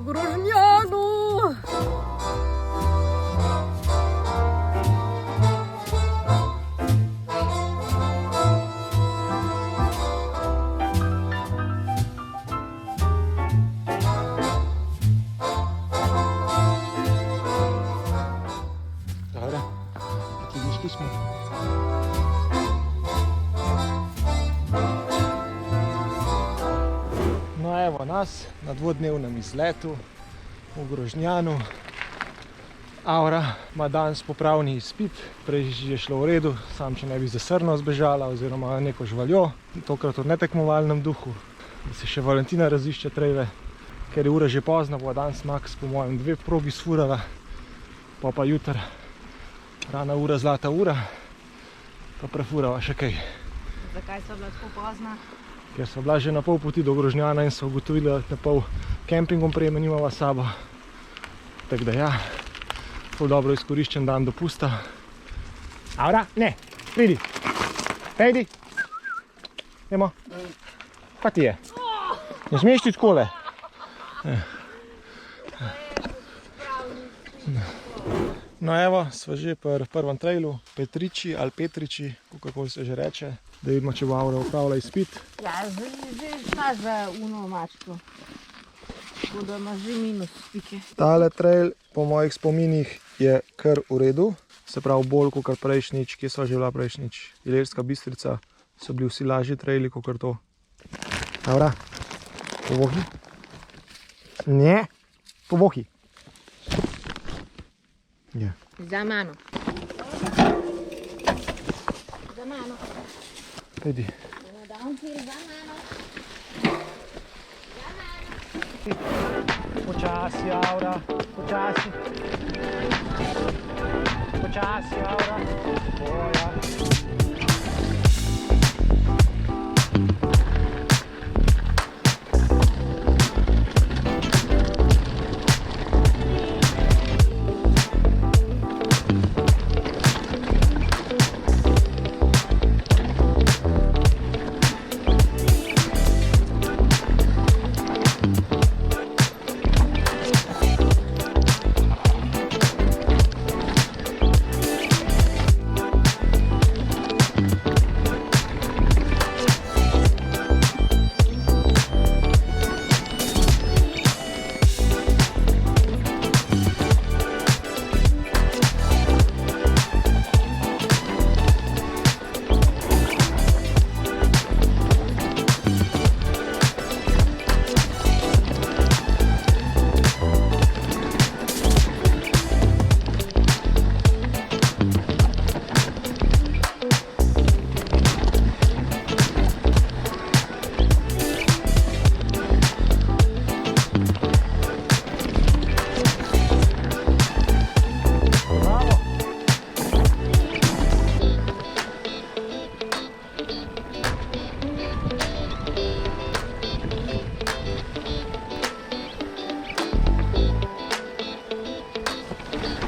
Grožnjanu! Dobra, ti viški smo. No evo nas na dvodnevnem izletu v Grožnjanu. Aura ima danes popravni izpit, prej je šlo v redu, sam če ne bi zasrno zbežala oziroma neko žvaljo, tokrat v netekmovalnem duhu, da se še Valentina razišče trejle, ker je ura že pozna, bo danes max po mojem 2 progi sfurala, pa jutr rana ura, zlata ura, pa prefurava še kaj. Zakaj so bila tako pozna? Ker so bila že na pol poti do Grožnjana in so ugotovili, da na pol kemping opreme nimava sabo. Tako da ja, ful dobro izkoriščen dan dopusta. Aura, ne, pridi. Pejdi. Idemo. Kaj ti je? Ne smeš ti takole. No evo, sva že pri prvem trailu, Petriči ali Petriči, kako se že reče, da vidimo, če bo Aura opravila izpit. Ja, že šla za uno mačko. Tako da ima že minus stike. Tale trail po mojih spominih je kar v redu, se pravi bolj kot prejšnjič, kje sva že bila prejšnjič. Ilirska Bistrica, so bili vsi lažji traili kot to. Aura, povohi. Ne, povohi. Ja. Za mano. Za mano. Pejdi. Downhill za mano. Počasi, Aura, počasi. Počasi, Aura. Boja.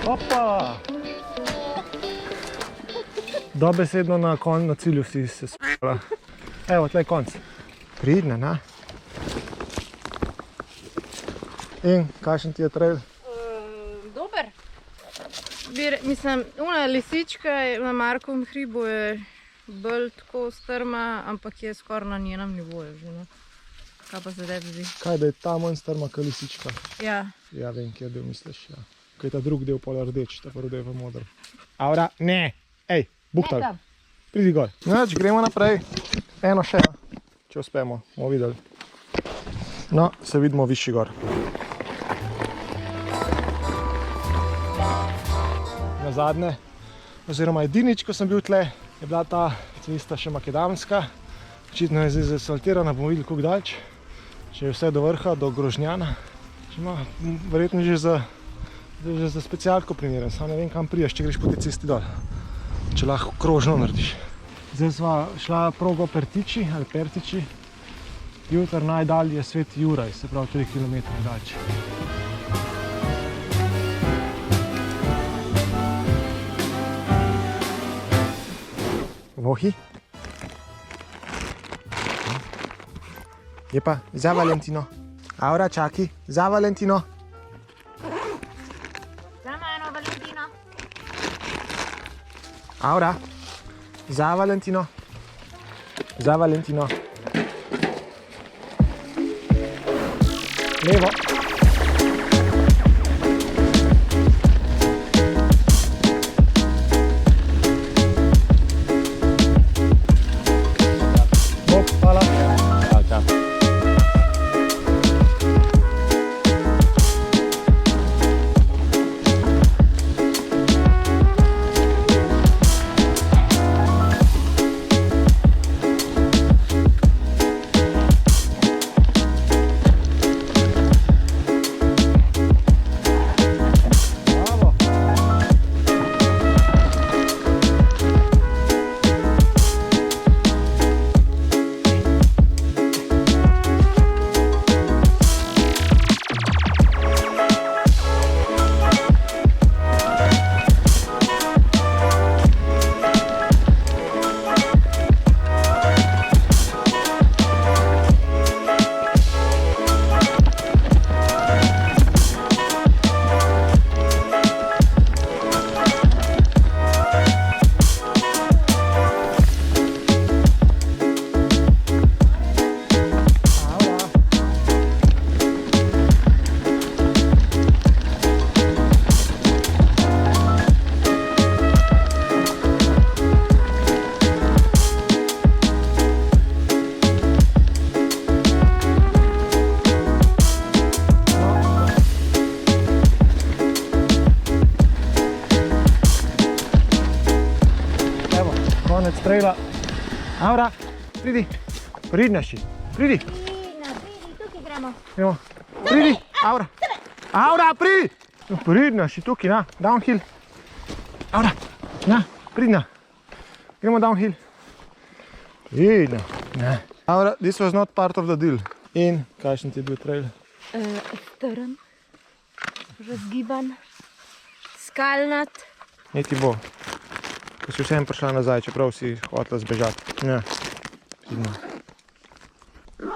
Opa! Dobesedno na cilju si se s***la. Evo, tle je konc. Pridne, na? In, kakšen ti je trail? Dober. Mislim, ona lisička na Markovem hribu je bolj tako strma, ampak je skoraj na njenem nivoju že, no. Kaj pa se tebi zdi? Kaj, da je ta manj strma kot lisička? Ja. Ja, vem, kjer del misliš, ja. Kaj je ta drug del pol rdeč, ta prvi del pa modr. Aura, ne! Ej, buktal. Pridi gor. Noč, gremo naprej. Eno še, če uspemo, bomo videli. No, se vidimo višji gor. Nazadnje, oziroma edinič, ko sem bil tle, je bila ta cesta še makadamska. Očitno je zdaj zaasfaltirana, bomo videli, koliko daleč. Če je vse do vrha, do Grožnjana. Če ima verjetno že za specialko primeren, samo ne vem, kam prijaš, če greš po tej cesti dol. Če lahko krožno narediš. Zdaj sva šla progo Pertiči ali Pertiči. Jutr najdalje je Sveti Juraj, se pravi 3 km daleč. Vohi. Je pa za Valentino. Aura, čaki, za Valentino. Za mano, Valentino. Aura, za Valentino. Za Valentino. Levo. Bok, hvala. Čau, čau. Konec traila. Aura, pridi. Pridnaši, pridi. Tukaj gremo. Gremo. Pridi, Aura. Aura, pridi. Pridnaši, tukaj, na, downhill. Aura, na, pridna. Gremo downhill. Pridna. Ne. Aura, this was not part of the deal. In, kakšen ti je bil trail? Strm, razgiban, skalnat. Niti bo. Ko si vsem prišla nazaj, čeprav si hotela zbežati. Ja.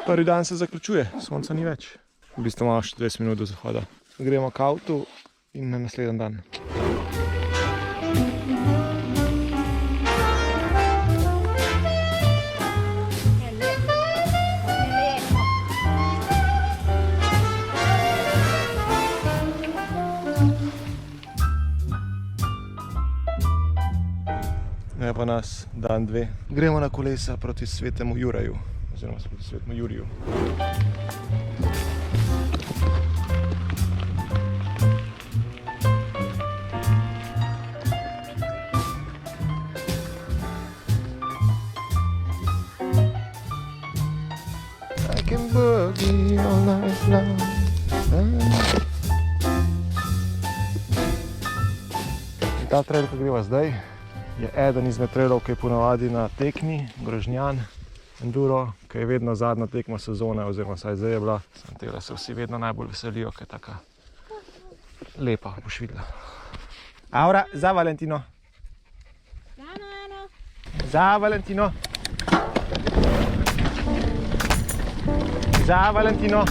Prvi dan se zaključuje, sonca ni več. V bistvu imamo še 20 minut do zahoda. Gremo k avtu in na naslednji dan. Je pa nas dan 2. Gremo na kolesa proti Svetemu Juraju, oziroma proti Svetemu Juriju. I can boogie all night long. Ta trail, ko greva zdaj, je eden izmed trailov, ki je ponavadi na tekmi, Grožnjan, Enduro, ki je vedno zadnja tekma sezone, oziroma saj zdaj je bila. Sem tega se vsi vedno najbolj veselijo, ki je taka lepa, boš videla. Aura, za Valentino. Za Valentino. Za Valentino. Za Valentino.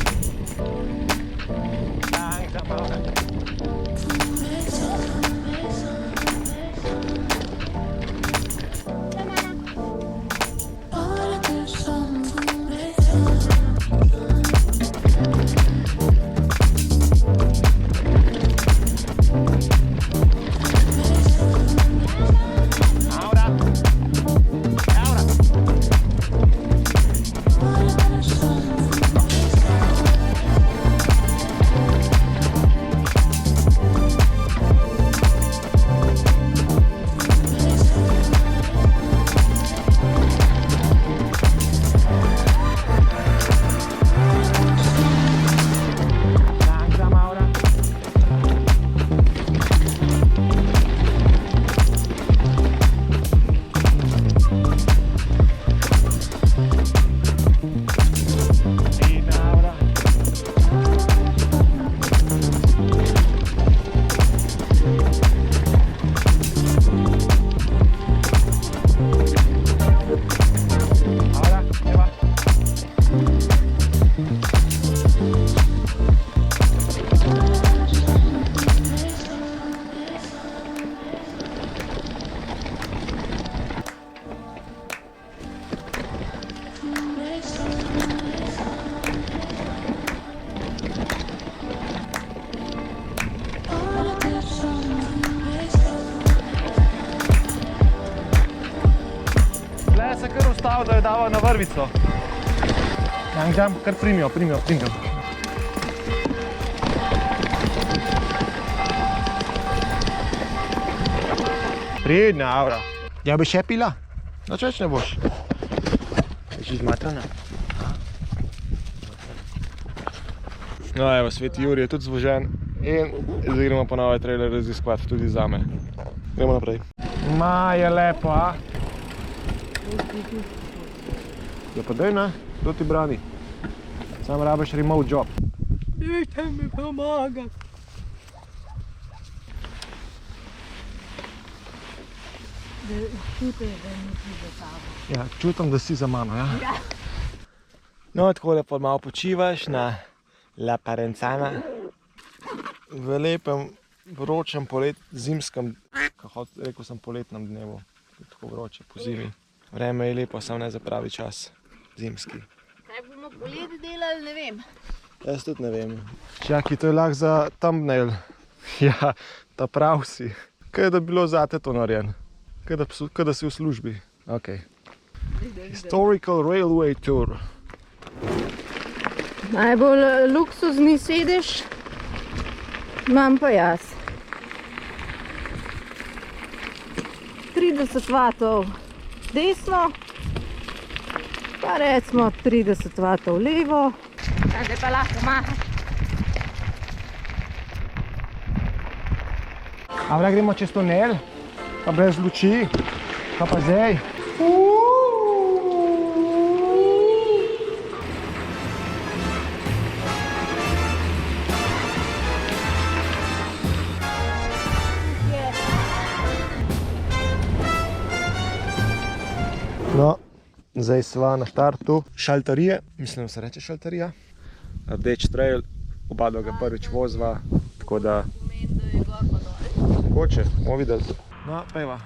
prav, da jo dava na vrvico. Anžam, kar primijo. Prijedna, Aura. Ja bi še pila? Noč več ne boš. Veš izmatrana? No evo, Sveti Jurij je tudi zvožen in zdaj gremo po nove trailer raziskovati tudi zame. Gremo naprej. Ma je lepo, a? Ja pa daj, ne? Kdo ti brani? Sam rabiš remote job. Dajte mi pomagati. Čutim, da nisi za tabo. Ja, čutim, da si za mano, ja? Ja. No, takole pa malo počivaš na La Parenzana. V lepem, vročem zimskem, rekel sem poletnem dnevu, tako vroče po zimi. Vreme je lepo, samo ne za pravi čas, zimski. Kaj bomo poleti delali, ne vem. Jaz tudi ne vem. Čaki, to je lahko za thumbnail. Ja, ta prav si. Kaj je da bilo zate to narejen? Kaj da si v službi? Ok. Historical Railway Tour. Najbolj luksuzni sedež imam pa jaz. 30 vatov desno, pa recimo 30 vatov levo. Zdaj pa lahko mahaš. Avra, gremo čez tunel, pa brez luči, pa zdaj. No, zdaj sva na štartu šaltarije, mislim, da se reče šaltarija. Rdeč trail, oba dva ga prvič vozva, tako da... Mogoče, bomo videli. No, pejva.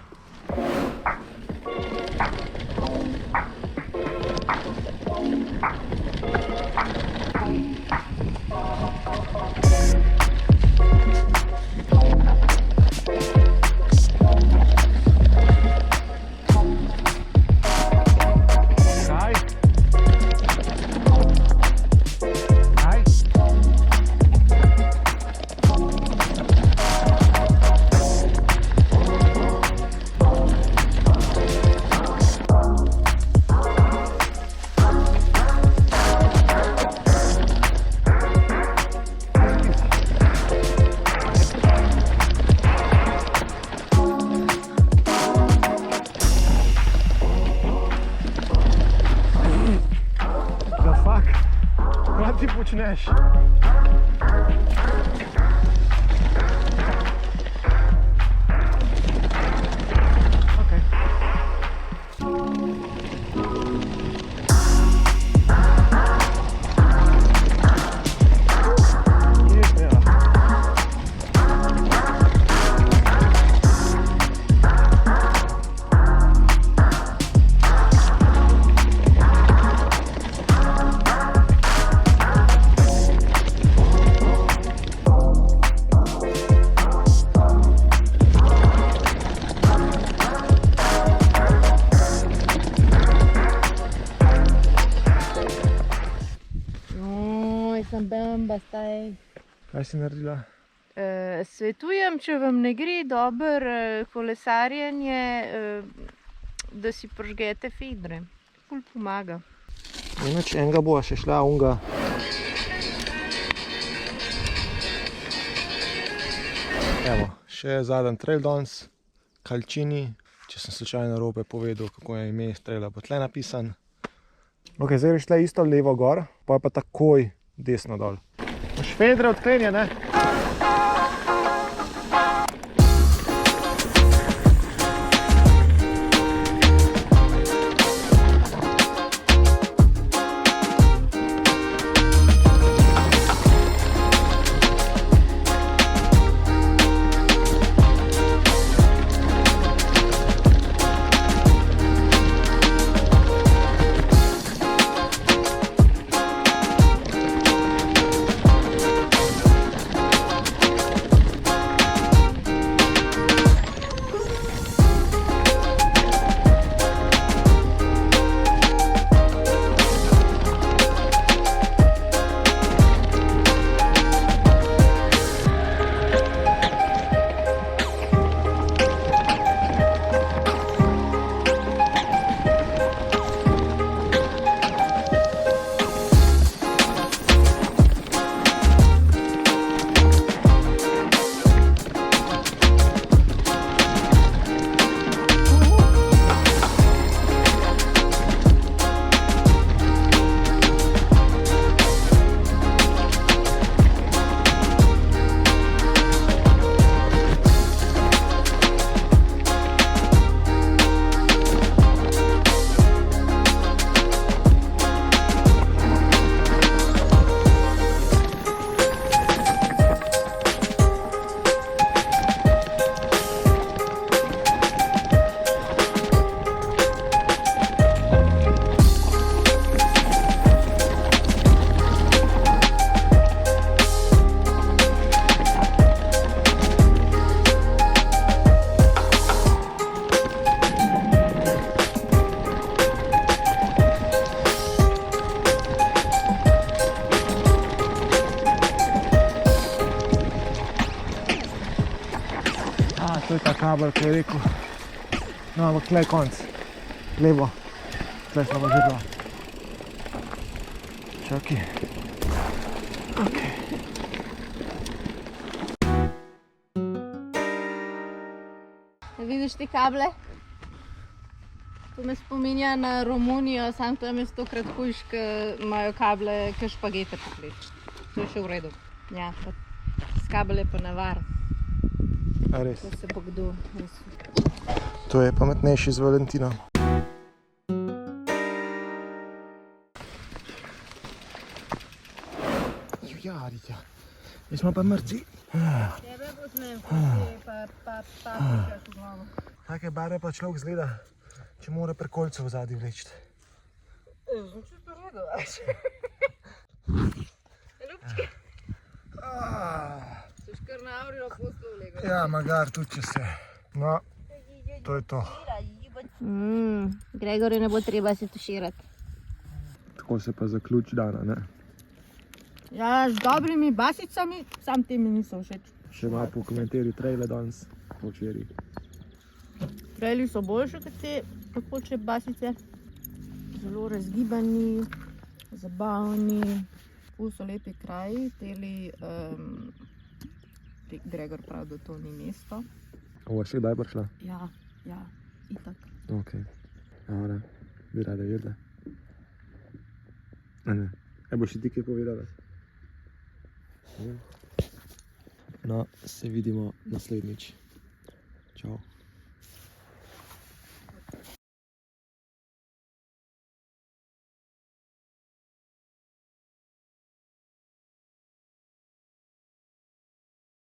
Kaj ti počneš? Kaj si naredila? Svetujem, če vam ne gre dobro kolesarjenje, da si prižgete fedre. Ful pomaga. Inač enega bova še šla, unga. Evo, še zadnji trail danes, Calcini. Če sem slučajno narobe povedal, kako je ime traila, bo tle napisan. Ok, zdaj greš tle isto levo gor, pa je pa takoj desno dol. Boš fedre odklenjene? to je ta kabel, ki je rekel. No, ampak tle je konc. Levo. Tle smo pa že dva. Čakaj. Okay. Vidiš te kable? To me spominja na Romunijo, samo tam je stokrat hujš, ker imajo kable, ke špagete pokleč. To je še v redu. Ja, pa s kabel je pa nevar. A res? To se bo kdo res. To je pametnejši z Valentino. Ja, Ritja. Mi smo pa mrci. Tebe posnem, pa tu glavo. Take barve pa človek zgleda, če mora pri kolcu v zadnji vleči. Sem čisto v redu, veš. Ljubčki. Seš kar na avrilo poslu vlegel. Ja, magar tudi če se. No, to je to. Gregorju ne bo treba se tuširati. Tako se pa zaključi dana, ne? Ja, z dobrimi basicami, sam ti mi niso všeč. Še malo pokomentiraj trejle danes, po včeraj. Trailerji so boljše kot te tekoče basice. Zelo razgibani, zabavni, ful so lepi kraji. Teli, Gregor pravi, da to ni mesto. Ovo še kdaj prišla? Ja, itak. Ok. Dobro, bi rada vedela. Ne. Boš ti kaj povedala? No, se vidimo naslednjič. Čau.